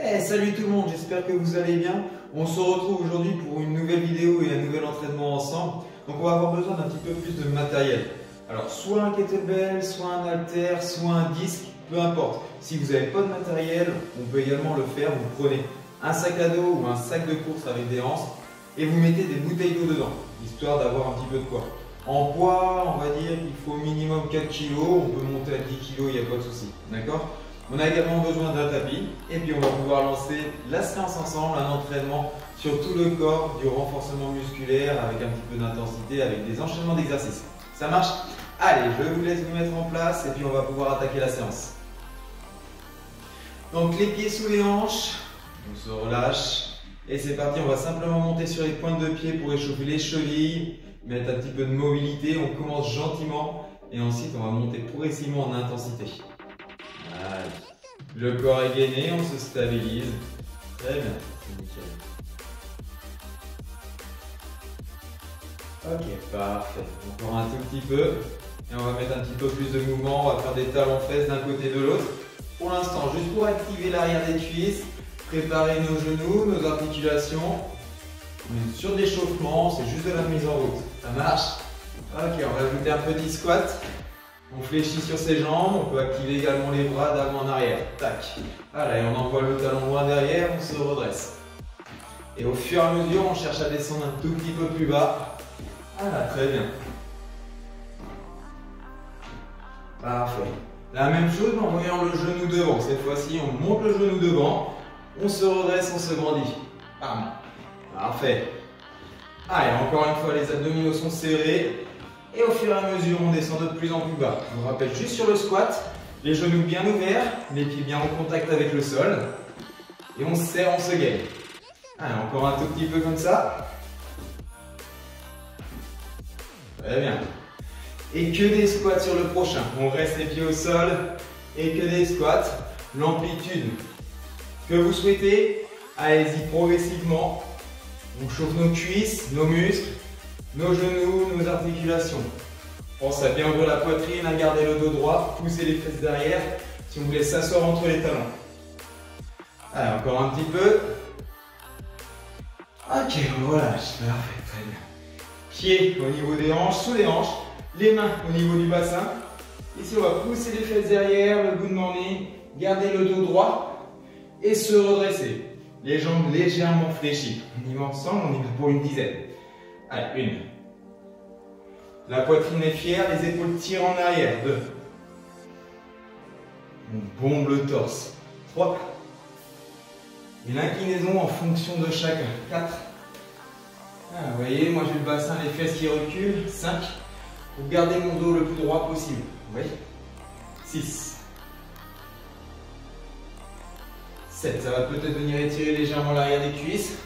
Salut tout le monde, j'espère que vous allez bien. On se retrouve aujourd'hui pour une nouvelle vidéo et un nouvel entraînement ensemble. Donc on va avoir besoin d'un petit peu plus de matériel. Alors soit un kettlebell, soit un haltère, soit un disque, peu importe. Si vous n'avez pas de matériel, on peut également le faire. Vous prenez un sac à dos ou un sac de course avec des anses et vous mettez des bouteilles d'eau dedans, histoire d'avoir un petit peu de poids. En poids, on va dire qu'il faut au minimum 4 kg, on peut monter à 10 kg, il n'y a pas de souci. D'accord ? On a également besoin d'un tapis et puis on va pouvoir lancer la séance ensemble, un entraînement sur tout le corps, du renforcement musculaire avec un petit peu d'intensité, avec des enchaînements d'exercices. Ça marche? Allez, je vous laisse vous mettre en place et puis on va pouvoir attaquer la séance. Donc les pieds sous les hanches, on se relâche et c'est parti. On va simplement monter sur les pointes de pied pour échauffer les chevilles, mettre un petit peu de mobilité. On commence gentiment et ensuite on va monter progressivement en intensité. Allez. Le corps est gainé, on se stabilise. Très bien, c'est nickel. Ok, parfait. Encore un tout petit peu. Et on va mettre un petit peu plus de mouvement. On va faire des talons-fesses d'un côté et de l'autre. Pour l'instant, juste pour activer l'arrière des cuisses, préparer nos genoux, nos articulations. On est sur l'échauffement, c'est juste de la mise en route. Ça marche? Ok, on va ajouter un petit squat. On fléchit sur ses jambes, on peut activer également les bras d'avant en arrière. Tac. Voilà, et on envoie le talon loin derrière, on se redresse. Et au fur et à mesure, on cherche à descendre un tout petit peu plus bas. Voilà, très bien. Parfait. La même chose en voyant le genou devant. Cette fois-ci, on monte le genou devant, on se redresse, on se grandit. Bam. Parfait. Allez, encore une fois, les abdominaux sont serrés. Et au fur et à mesure, on descend de plus en plus bas. Je vous rappelle juste sur le squat, les genoux bien ouverts, les pieds bien en contact avec le sol. Et on se serre, on se gaine. Allez, encore un tout petit peu comme ça. Très bien. Et que des squats sur le prochain. On reste les pieds au sol et que des squats. L'amplitude que vous souhaitez, allez-y progressivement. On chauffe nos cuisses, nos muscles, nos genoux, nos articulations. Pensez à bien ouvrir la poitrine, à garder le dos droit, pousser les fesses derrière si vous voulez s'asseoir entre les talons. Allez, encore un petit peu. Ok, on relâche. Parfait, très bien. Pieds au niveau des hanches, sous les hanches, les mains au niveau du bassin. Ici, on va pousser les fesses derrière, le bout de mon nez, garder le dos droit et se redresser. Les jambes légèrement fléchies. On y va ensemble, on y va pour une dizaine. Allez, une. La poitrine est fière, les épaules tirent en arrière. 2. On bombe le torse. 3. Une inclinaison en fonction de chacun. 4. Vous voyez, moi j'ai le bassin, les fesses qui reculent. 5. Vous gardez mon dos le plus droit possible. Vous voyez. 6. 7. Ça va peut-être venir étirer légèrement l'arrière des cuisses.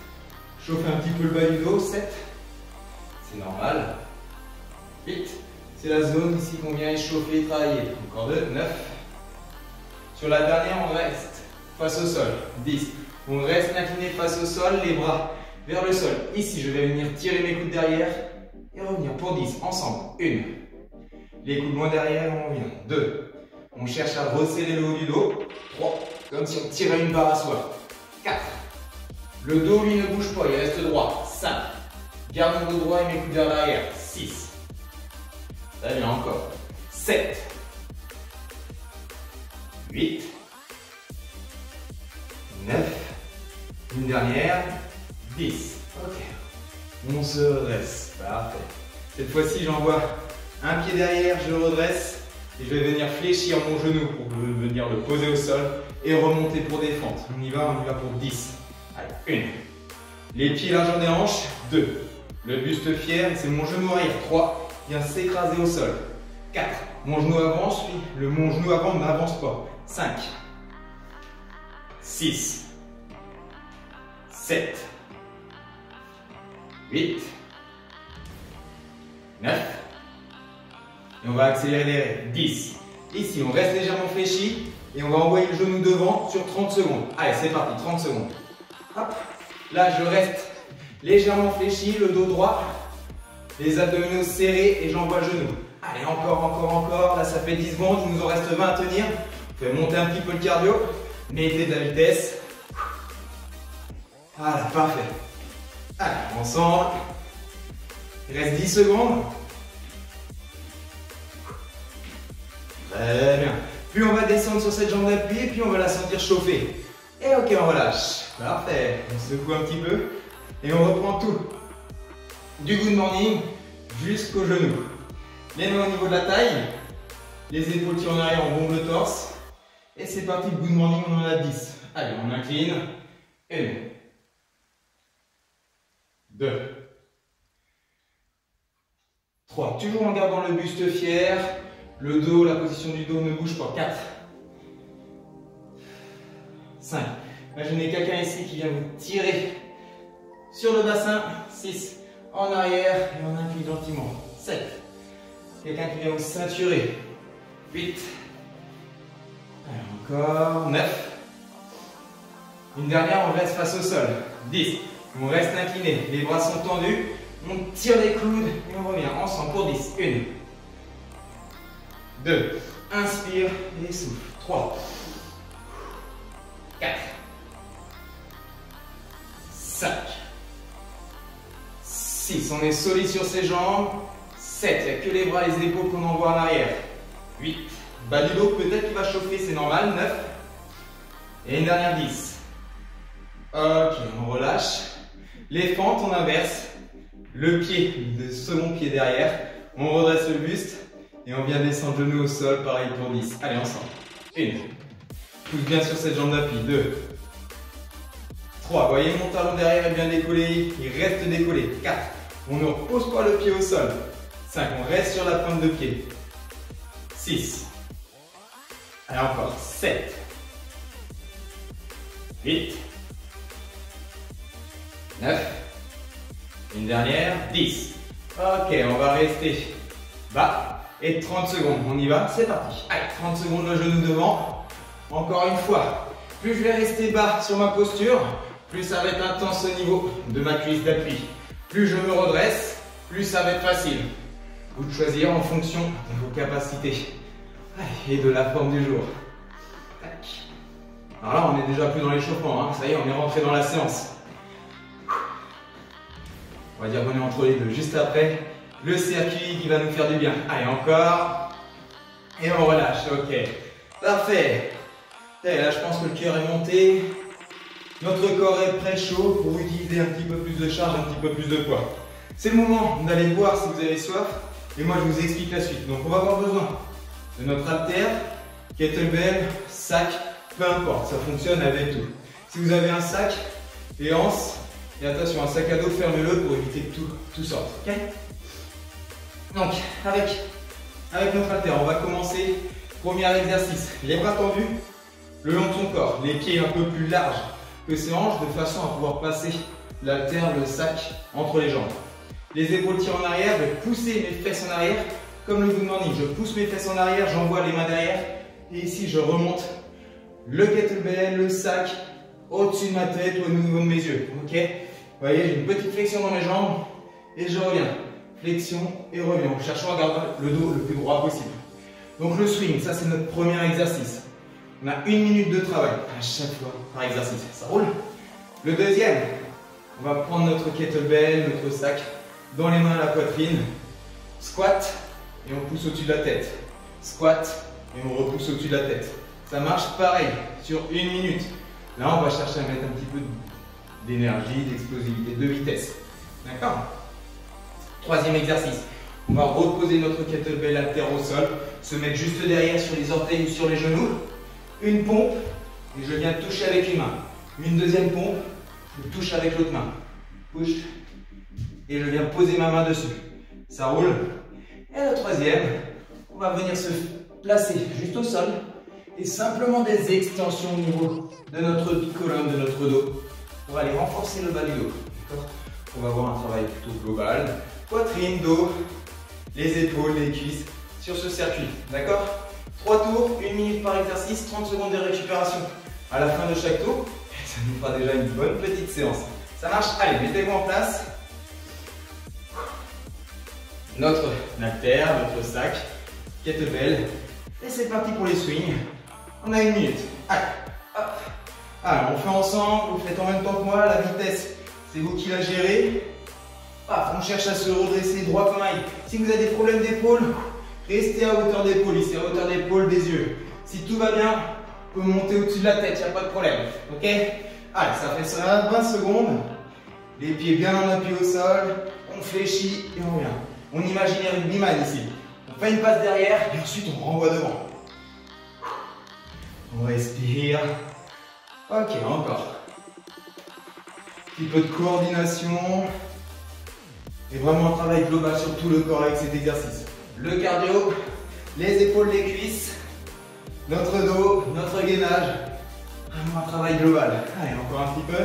Chauffer un petit peu le bas du dos. 7. C'est normal. 8. C'est la zone ici qu'on vient échauffer et travailler. Encore 2. 9. Sur la dernière, on reste face au sol. 10. On reste incliné face au sol, les bras vers le sol. Ici, je vais venir tirer mes coudes derrière et revenir pour 10. Ensemble. 1. Les coudes loin derrière, on revient. 2. On cherche à resserrer le haut du dos. 3. Comme si on tirait une barre à soie. 4. Le dos, lui, ne bouge pas, il reste droit. 5. Garde mon dos droit et mes coudes vers l'arrière. 6. Très bien, encore. 7. 8. 9. Une dernière. 10. Ok. On se redresse. Parfait. Cette fois-ci, j'envoie un pied derrière, je le redresse. Et je vais venir fléchir mon genou pour venir le poser au sol et remonter pour des fentes. On y va pour 10. Allez, 1. Les pieds largeur des hanches. 2. Le buste fier, c'est mon genou arrière. 3. Vient s'écraser au sol. 4. Mon genou avance, puis mon genou avant n'avance pas. 5. 6. 7. 8. 9. Et on va accélérer 10. Ici, on reste légèrement fléchi et on va envoyer le genou devant sur 30 secondes. Allez, c'est parti, 30 secondes. Hop. Là, je reste légèrement fléchi, le dos droit, les abdominaux serrés et j'envoie le genou. Allez, encore. Là, ça fait 10 secondes, il nous en reste 20 à tenir. Vous pouvez monter un petit peu le cardio, mettez de la vitesse. Voilà, parfait. Allez, ensemble. Il reste 10 secondes. Très bien. Puis on va descendre sur cette jambe d'appui, puis on va la sentir chauffer. Et ok, on relâche. Parfait. On secoue un petit peu et on reprend tout. Du good morning jusqu'au genou. Les mains au niveau de la taille. Les épaules tirent en arrière, on bombe le torse. Et c'est parti, good morning, on en a 10. Allez, on incline. 1, 2, 3. Toujours en gardant le buste fier. Le dos, la position du dos ne bouge pas. 4, 5. Imaginez quelqu'un ici qui vient vous tirer sur le bassin. 6. En arrière et on incline gentiment. 7. Quelqu'un qui vient vous ceinturer. 8. Allez, encore. 9. Une dernière, on reste face au sol. 10. On reste incliné. Les bras sont tendus. On tire les coudes et on revient ensemble pour 10. 1. 2. Inspire et souffle. 3. 4. 5. 6. On est solide sur ses jambes. 7. Il n'y a que les bras et les épaules qu'on envoie en arrière. 8. Bas du dos, peut-être qu'il va chauffer, c'est normal. 9. Et une dernière 10. Ok, on relâche. Les fentes, on inverse. Le pied, le second pied derrière. On redresse le buste. Et on vient descendre genou au sol, pareil pour 10. Allez, ensemble. 1. Pousse bien sur cette jambe d'appui. 2. 3. Voyez mon talon derrière est bien décollé. Il reste décollé. 4. On ne repose pas le pied au sol. 5. On reste sur la pointe de pied. 6. Allez, encore. 7. 8. 9. Une dernière. 10. Ok, on va rester bas. Et 30 secondes, on y va, c'est parti. Allez, 30 secondes le genou devant. Encore une fois, plus je vais rester bas sur ma posture, plus ça va être intense au niveau de ma cuisse d'appui. Plus je me redresse, plus ça va être facile. Vous de choisir en fonction de vos capacités et de la forme du jour. Tac. Alors là, on est déjà plus dans l'échauffement, hein. Ça y est, on est rentré dans la séance. On va dire qu'on est entre les deux. Juste après, le circuit qui va nous faire du bien. Allez, encore. Et on relâche. Ok. Parfait. Et là, je pense que le cœur est monté. Notre corps est prêt chaud pour utiliser un petit peu plus de charge, un petit peu plus de poids. C'est le moment d'aller boire si vous avez soif. Et moi, je vous explique la suite. Donc, on va avoir besoin de notre haltère, kettlebell, sac, peu importe. Ça fonctionne avec tout. Si vous avez un sac et anse, et attention, un sac à dos, fermez-le pour éviter que tout sorte. Ok ? Donc, avec notre haltère, on va commencer. Premier exercice, les bras tendus le long de son corps, les pieds un peu plus larges que ses hanches, de façon à pouvoir passer l'haltère, le sac entre les jambes. Les épaules tirent en arrière, je vais pousser mes fesses en arrière, comme le good morning. Je pousse mes fesses en arrière, j'envoie les mains derrière, et ici je remonte le kettlebell, le sac, au-dessus de ma tête, au niveau de mes yeux. Ok ? Vous voyez, j'ai une petite flexion dans mes jambes, et je reviens. Flexion et reviens, en cherchant à garder le dos le plus droit possible. Donc le swing, ça c'est notre premier exercice. On a 1 minute de travail à chaque fois par exercice. Ça roule. Le deuxième, on va prendre notre kettlebell, notre sac, dans les mains à la poitrine. Squat, et on pousse au-dessus de la tête. Squat, et on repousse au-dessus de la tête. Ça marche pareil, sur 1 minute. Là, on va chercher à mettre un petit peu d'énergie, d'explosivité, de vitesse. D'accord ? Troisième exercice, on va reposer notre kettlebell haltère au sol, se mettre juste derrière sur les orteils ou sur les genoux. Une pompe, et je viens toucher avec une main. Une deuxième pompe, je touche avec l'autre main. Push, et je viens poser ma main dessus. Ça roule. Et la troisième, on va venir se placer juste au sol et simplement des extensions au niveau de notre colonne, de notre dos, pour aller renforcer le bas du dos. On va avoir un travail plutôt global. Poitrine, dos, les épaules, les cuisses sur ce circuit. D'accord ? 3 tours, 1 minute par exercice, 30 secondes de récupération à la fin de chaque tour. Ça nous fera déjà une bonne petite séance. Ça marche ? Allez, mettez-vous en place. Notre haltère, notre sac, kettlebell. Et c'est parti pour les swings. On a 1 minute. Allez, hop. Alors, on fait ensemble, vous faites en même temps que moi, la vitesse, c'est vous qui la gérez. Paf, on cherche à se redresser droit comme un i. Si vous avez des problèmes d'épaule, restez à hauteur d'épaule, ici, à hauteur d'épaule des yeux. Si tout va bien, on peut monter au-dessus de la tête, il n'y a pas de problème. Ok? Allez, ça fait ça, 20 secondes. Les pieds bien en appui au sol, on fléchit et on revient. On imagine un rugbyman ici. On fait une passe derrière et ensuite on renvoie devant. On respire. Ok, encore. Un petit peu de coordination. Et vraiment un travail global sur tout le corps avec cet exercice. Le cardio, les épaules, les cuisses, notre dos, notre gainage. Vraiment un travail global. Allez, encore un petit peu.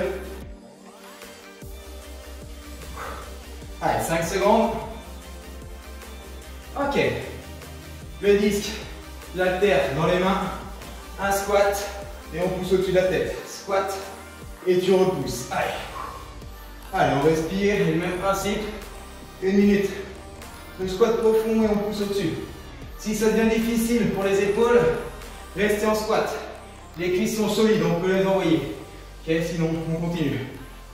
Allez, 5 secondes. Ok. Le disque, l'haltère dans les mains. Un squat et on pousse au-dessus de la tête. Squat et tu repousses. Allez. Allez, on respire. Et le même principe. 1 minute. Le squat profond et on pousse au-dessus. Si ça devient difficile pour les épaules, restez en squat. Les cuisses sont solides, on peut les envoyer. Ok, sinon on continue.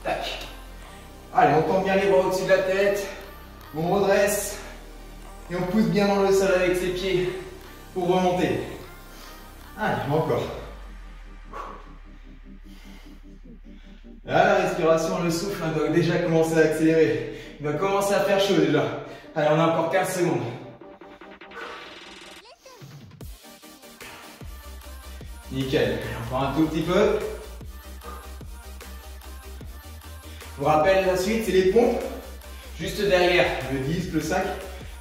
Tac. Allez, on tend bien les bras au-dessus de la tête. On redresse. Et on pousse bien dans le sol avec ses pieds pour remonter. Allez, encore. Là, la respiration, le souffle doit déjà commencer à accélérer. Il va commencer à faire chaud déjà. Allez, on a encore 15 secondes. Nickel. Encore un tout petit peu. Je vous rappelle la suite, c'est les pompes. Juste derrière le disque, le sac.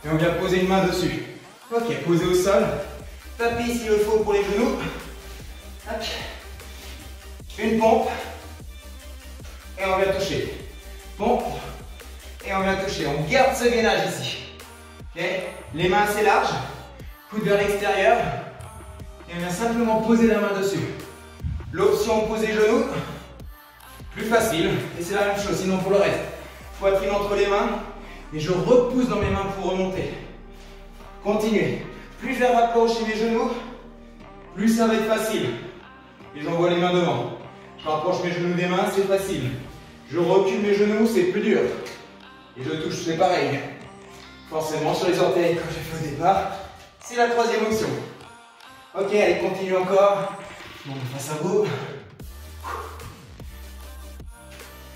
Et on vient poser une main dessus. Ok, posez au sol. Tapis s'il le faut pour les genoux. Tac. Une pompe. Et on vient toucher. Pompe. Et on vient toucher. On garde ce gainage ici. Okay. Les mains assez larges. Coude vers l'extérieur. Et on vient simplement poser la main dessus. L'option poser genoux. Plus facile. Et c'est la même chose, sinon pour le reste. Poitrine entre les mains. Et je repousse dans mes mains pour remonter. Continuez. Plus je vais rapprocher mes genoux, plus ça va être facile. Et j'envoie les mains devant. Je rapproche mes genoux des mains, c'est facile. Je recule mes genoux, c'est plus dur. Et je touche, c'est pareil. Forcément sur les orteils, comme j'ai fait au départ, c'est la troisième option. Ok, allez, continue encore. Bon, face à vous.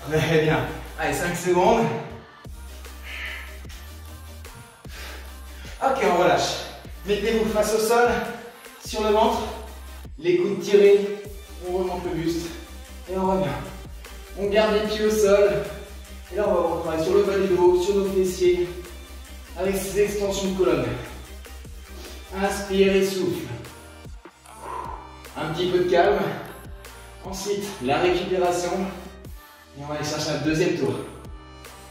Très bien. Allez, 5 secondes. Ok, on relâche. Mettez-vous face au sol, sur le ventre, les coudes tirés, on remonte le buste et on revient. On garde les pieds au sol et là on va retravailler sur le bas du dos, sur nos fessiers, avec ces extensions de colonne. Inspire et souffle. Un petit peu de calme. Ensuite, la récupération et on va aller chercher un deuxième tour.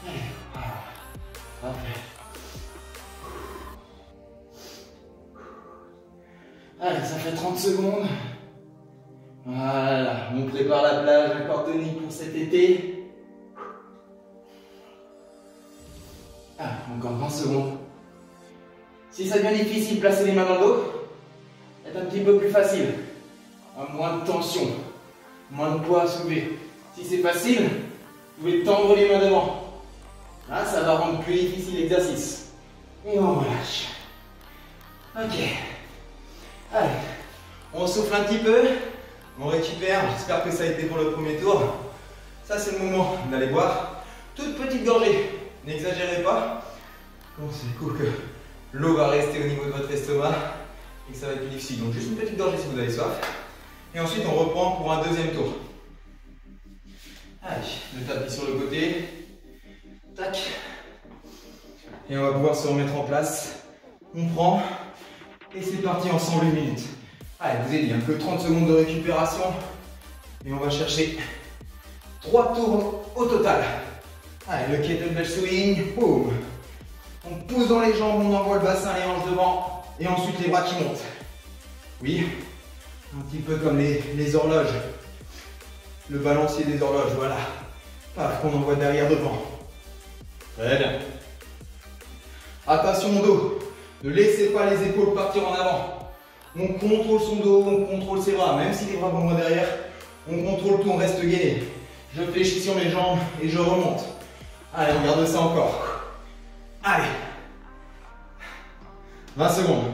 Allez, parfait. Allez, ça fait 30 secondes. Voilà, on prépare la plage à Cordonique pour cet été. Ah, encore 20 secondes. Si ça devient difficile, placez les mains dans le dos. C'est un petit peu plus facile. Moins de tension, moins de poids à soulever. Si c'est facile, vous pouvez tendre les mains devant. Là, ça va rendre plus difficile l'exercice. Et on relâche. Ok. Allez, on souffle un petit peu, on récupère, j'espère que ça a été pour le premier tour. Ça c'est le moment d'aller boire. Toute petite gorgée, n'exagérez pas. Bon, c'est cool que l'eau va rester au niveau de votre estomac et que ça va être plus difficile. Donc juste une petite gorgée si vous avez soif. Et ensuite on reprend pour un deuxième tour. Allez, le tapis sur le côté. Tac. Et on va pouvoir se remettre en place. On prend. Et c'est parti ensemble 1 minute. Allez, vous avez dit, que 30 secondes de récupération. Et on va chercher 3 tours au total. Allez, le kettlebell swing. Boum. On pousse dans les jambes, on envoie le bassin, les hanches devant. Et ensuite les bras qui montent. Oui, un petit peu comme les horloges. Le balancier des horloges, voilà. Paf, qu'on envoie derrière devant. Très bien. Attention au dos. Ne laissez pas les épaules partir en avant. On contrôle son dos, on contrôle ses bras. Même si les bras vont loin derrière, On contrôle tout, on reste gainé. Je fléchis sur mes jambes et je remonte. Allez, on garde ça encore. Allez. 20 secondes.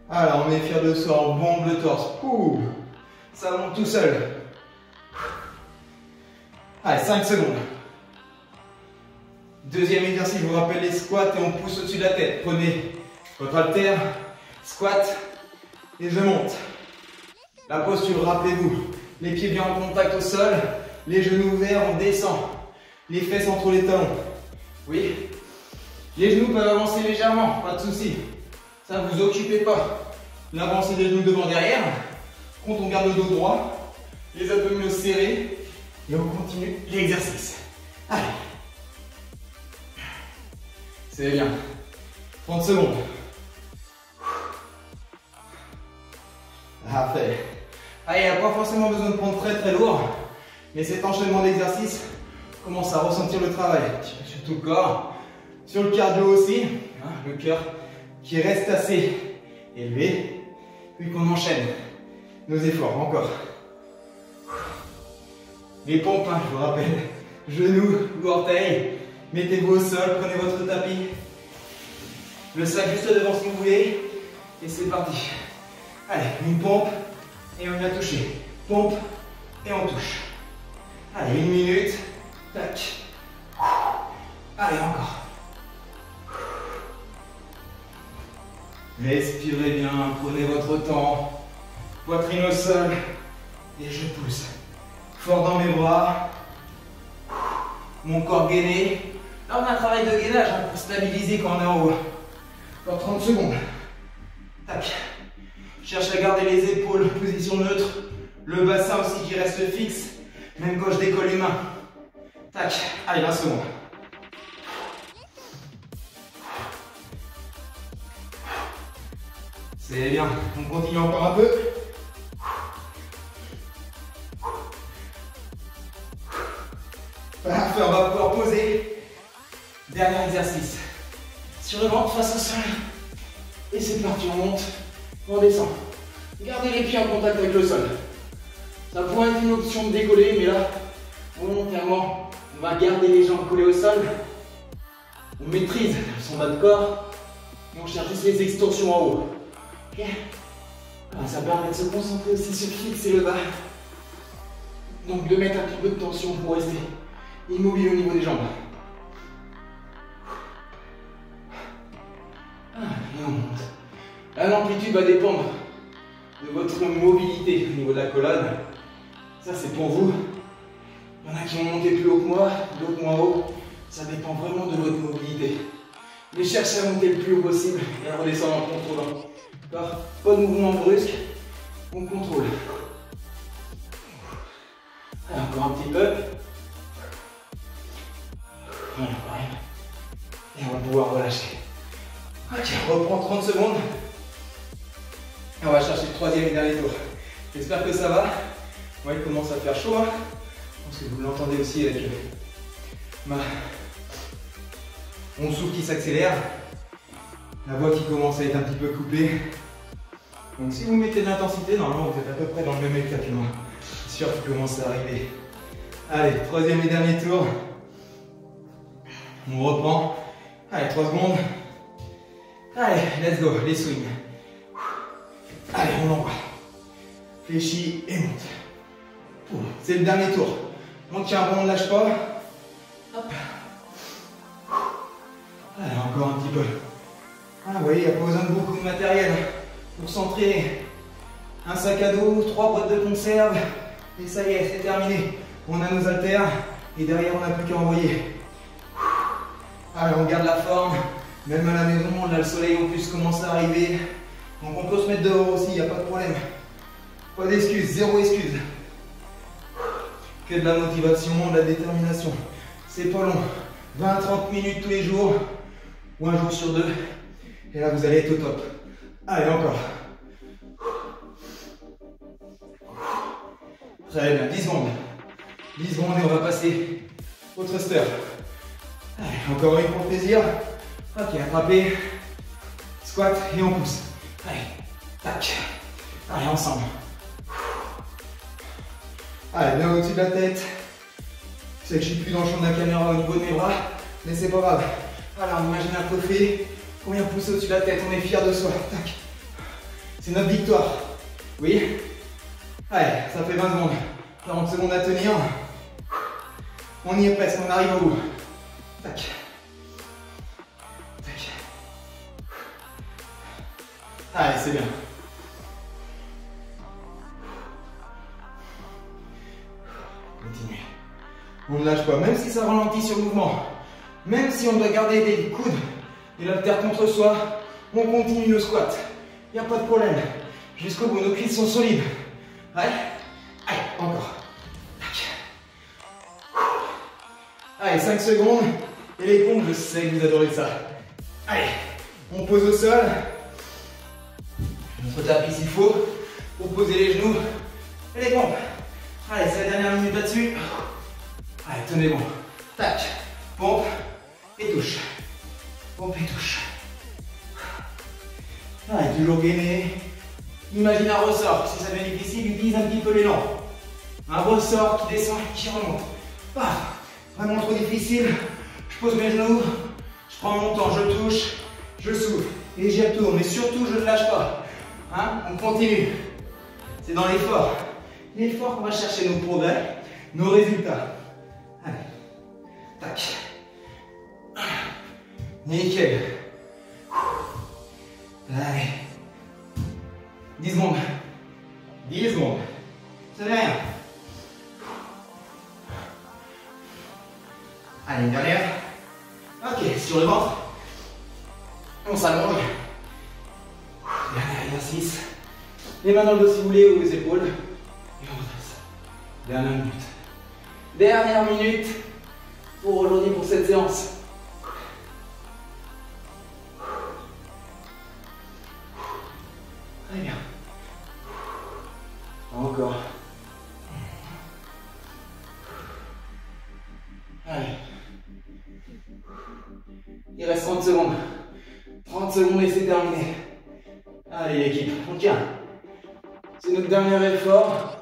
Alors, on est fier de soi, on bombe le torse. Ouh, ça monte tout seul. Allez, 5 secondes. Deuxième exercice, je vous rappelle les squats et on pousse au-dessus de la tête. Prenez votre haltère, squat et je monte. La posture, rappelez-vous, les pieds bien en contact au sol, les genoux ouverts, on descend. Les fesses entre les talons. Oui. Les genoux peuvent avancer légèrement, pas de souci. Ça, vous occupez pas. L'avancée des genoux devant derrière. Quand on garde le dos droit, les abdominaux serrés et on continue l'exercice. Allez. C'est bien. 30 secondes. Parfait. Allez, il n'y a pas forcément besoin de prendre très lourd, mais cet enchaînement d'exercices commence à ressentir le travail sur tout le corps, sur le cardio aussi, hein, le cœur qui reste assez élevé, puis qu'on enchaîne nos efforts encore. Les pompes, hein, je vous rappelle, genoux ou orteils, mettez-vous au sol, prenez votre tapis, le sac juste devant si vous voulez, et c'est parti. Allez, une pompe et on vient toucher. Pompe et on touche. Allez, 1 minute. Tac. Allez, encore. Respirez bien, prenez votre temps. Poitrine au sol. Et je pousse. Fort dans mes bras. Mon corps gainé. Là, on a un travail de gainage hein, pour stabiliser quand on est en haut. Encore 30 secondes. Tac. Cherche à garder les épaules, position neutre. Le bassin aussi qui reste fixe. Même quand je décolle les mains. Tac. Allez, 20 secondes. C'est bien. On continue encore un peu. Parfait, on va pouvoir poser. Dernier exercice. Sur le ventre, face au sol. Et c'est parti, on monte. On descend. Gardez les pieds en contact avec le sol. Ça pourrait être une option de décoller, mais là, volontairement, on va garder les jambes collées au sol. On maîtrise son bas de corps et on cherche juste les extensions en haut. Okay. Ça permet de se concentrer aussi sur fixer le bas. Donc de mettre un petit peu de tension pour rester immobile au niveau des jambes. Et on monte. Là, l'amplitude va dépendre de votre mobilité au niveau de la colonne. Ça, c'est pour vous. Il y en a qui vont monter plus haut que moi, d'autres moins haut. Ça dépend vraiment de votre mobilité. Mais cherchez à monter le plus haut possible et à redescendre en contrôlant. D'accord ? Pas de mouvement brusque, on contrôle. Allez, encore un petit peu. Voilà, pareil. Et on va pouvoir relâcher. Ok, on reprend 30 secondes. Et on va chercher le troisième et dernier tour. J'espère que ça va. Moi, il commence à faire chaud. Hein. Je pense que vous l'entendez aussi avec mon souffle qui s'accélère. La voix qui commence à être un petit peu coupée. Donc si vous mettez de l'intensité, normalement vous êtes à peu près dans le même état que moi. Je suis sûr qu'il commence à arriver. Allez, troisième et dernier tour. On reprend. Allez, 3 secondes. Allez, let's go, les swings. Allez, on envoie. Fléchis et monte. C'est le dernier tour. On tient bon, on ne lâche pas. Hop. Allez, encore un petit peu. Ah, vous voyez, il n'y a pas besoin de beaucoup de matériel pour s'entraîner. Un sac à dos, 3 boîtes de conserve. Et ça y est, c'est terminé. On a nos haltères et derrière, on n'a plus qu'à envoyer. Allez, on garde la forme. Même à la maison, là, le soleil en plus commence à arriver. Donc on peut se mettre dehors aussi, il n'y a pas de problème. Pas d'excuses, zéro excuse. Que de la motivation, de la détermination. C'est pas long. 20-30 minutes tous les jours. Ou un jour sur 2. Et là, vous allez être au top. Allez, encore. Très bien, 10 secondes. 10 secondes et on va passer au thruster. Allez, encore une pour plaisir. Ok, attrapez. Squat et on pousse. Allez, tac. Allez, ensemble. Allez, bien au-dessus de la tête. Je sais que je suis plus dans le champ de la caméra au niveau de mes bras, mais c'est pas grave. Alors, on imagine un trophée. Combien de pouces au-dessus de la tête, on est fier de soi. Tac. C'est notre victoire. Oui. Allez, ça fait 20 secondes. 40 secondes à tenir. On y est presque, on arrive au bout. Tac. Tac. Allez, c'est bien. Continuez. On ne lâche pas, même si ça ralentit sur le mouvement. Même si on doit garder les coudes et l'haltère contre soi, on continue le squat. Il n'y a pas de problème. Jusqu'au bout, nos cuisses sont solides. Allez, allez, encore. Tac. Allez, 5 secondes. Et les pompes, je sais que vous adorez ça. Allez, on pose au sol. Notre tapis s'il faut, pour poser les genoux. Et les pompes. Allez, c'est la dernière minute là-dessus. Allez, tenez bon. Tac, pompe et touche. Pompe et touche. Allez, toujours gainé. Imagine un ressort. Si ça devient difficile, utilise un petit peu l'élan. Un ressort qui descend et qui remonte. Paf. Vraiment trop difficile. Je pose mes genoux. Je prends mon temps, je touche. Je souffle. Et j'y retourne. Mais surtout, je ne lâche pas. Hein? On continue. C'est dans l'effort. L'effort qu'on va chercher nos progrès, nos résultats. Allez. Tac. Nickel. Allez. 10 secondes. 10 secondes. Ça fait rien. Allez, une dernière. Ok, sur le ventre. On s'allonge. Dernier exercice. Les mains dans le dos si vous voulez, ou les épaules. Et on redresse. Dernière minute. Dernière minute pour aujourd'hui, pour cette séance. Très bien. Encore. Allez. Il reste 30 secondes. 30 secondes et c'est terminé. Allez l'équipe, on tient. C'est notre dernier effort.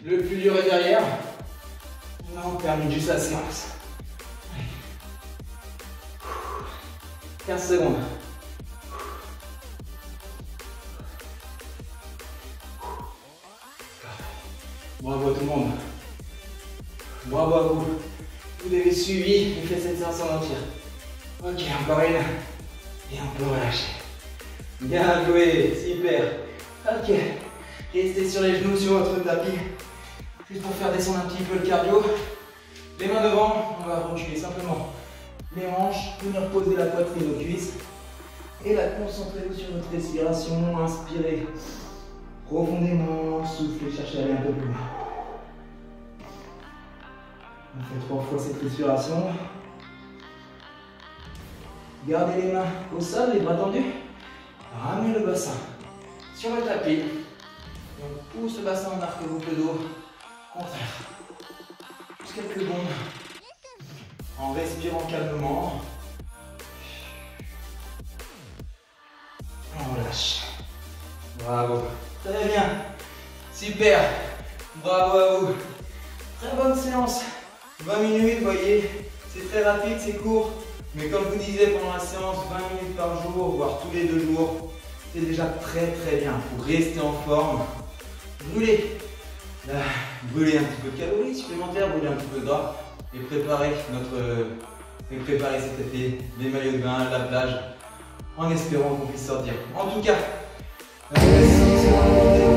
Le plus dur est derrière. Là on termine juste la séance. Allez. 15 secondes. Bravo à tout le monde. Bravo à vous. Vous avez suivi et fait cette séance en entière. Ok, encore une. Et on peut relâcher. Bien joué, super. Ok. Restez sur les genoux sur votre tapis. Juste pour faire descendre un petit peu le cardio. Les mains devant, on va reculer simplement les hanches, venir poser la poitrine aux cuisses. Et là, concentrez-vous sur votre respiration. Inspirez profondément, soufflez, cherchez à aller un peu plus loin. On fait 3 fois cette respiration. Gardez les mains au sol, les bras tendus. Ramenez le bassin sur le tapis. Et on pousse le bassin en arc boucle dos. Contraire. Juste quelques secondes. En respirant calmement. On relâche. Bravo. Très bien. Super. Bravo à vous. Très bonne séance. 20 minutes, vous voyez. C'est très rapide, c'est court. Mais comme je vous disais pendant la séance, 20 minutes par jour, voire tous les 2 jours, c'est déjà très bien pour rester en forme. Brûler un petit peu de calories supplémentaires, brûler un petit peu de gras et préparer cet été, les maillots de bain, la plage, en espérant qu'on puisse sortir. En tout cas, merci.